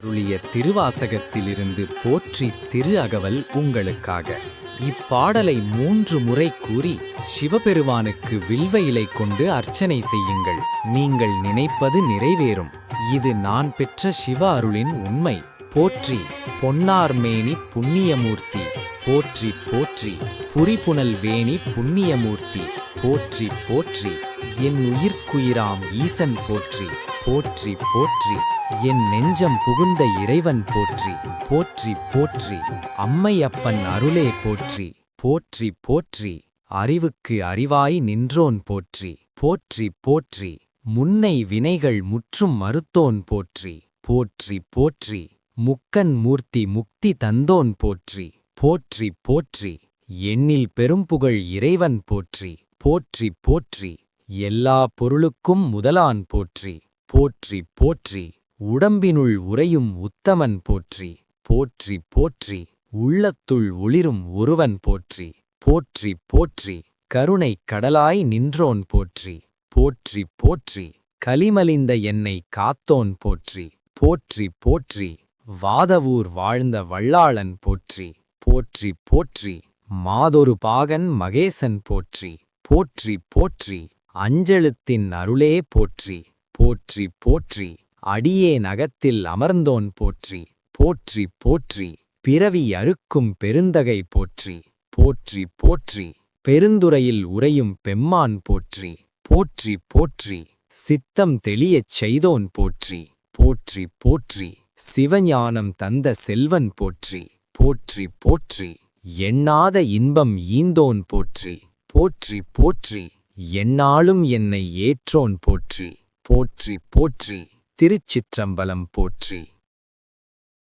அருளிய திருவாசகத்திலிருந்து போற்றி திரு அகவல் உங்களுக்காக. இப்பாடலை 3 முறை கூறி சிவபெருமானுக்கு வில்வ இலை கொண்டு அர்ச்சனை செய்யுங்கள். நீங்கள் நினைப்பது நிறைவேறும். இது நான் பெற்ற சிவ அருளின் உண்மை. போற்றி பொன்னார்மேனி புண்ணியமூர்த்தி போற்றி போற்றி. புரிபுனல் வேணி புண்ணியமூர்த்தி போற்றி போற்றி. என் உயிர்க்குயிராம் ஈசன் போற்றி போற்றி போற்றி. என் நெஞ்சம் புகுந்த இறைவன் போற்றி போற்றி போற்றி. அம்மையப்பன் அருளே போற்றி போற்றி போற்றி. அறிவுக்கு அறிவாய் நின்றோன் போற்றி போற்றி போற்றி. முன்னை வினைகள் முற்றும் மறுத்தோன் போற்றி போற்றி போற்றி. முக்கண் மூர்த்தி முக்தி தந்தோன் போற்றி போற்றி போற்றி. எண்ணில் பெரும்புகழ் இறைவன் போற்றி போற்றி போற்றி. எல்லா பொருளுக்கும் முதலான் போற்றி போற்றி போற்றி. உடம்பினுள் உறையும் உத்தமன் போற்றி போற்றி போற்றி. உள்ளத்துள் ஒளிரும் ஒருவன் போற்றி போற்றி போற்றி. கருணை கடலாய் நின்றோன் போற்றி போற்றி போற்றி. கலிமலிந்த என்னை காத்தோன் போற்றி போற்றி போற்றி. வாதவூர் வாழ்ந்த வள்ளாளன் போற்றி போற்றி போற்றி. மாதொரு பாகன் மகேசன் போற்றி போற்றி போற்றி. அஞ்செழுத்தின் அருளே போற்றி போற்றி போற்றி. அடியே நகத்தில் அமர்ந்தோன் போற்றி போற்றி போற்றி. பிறவி அறுக்கும் பெருந்தகை போற்றி போற்றி போற்றி. பெருந்துறையில் உறையும் பெம்மான் போற்றி போற்றி போற்றி. சித்தம் தெளியச் செய்தோன் போற்றி போற்றி போற்றி. சிவஞானம் தந்த செல்வன் போற்றி போற்றி போற்றி. எண்ணாத இன்பம் ஈந்தோன் போற்றி போற்றி போற்றி. எந்நாளும் என்னை ஏற்றோன் போற்றி போற்றி போற்றி. திருச்சிற்றம்பலம் போற்றி.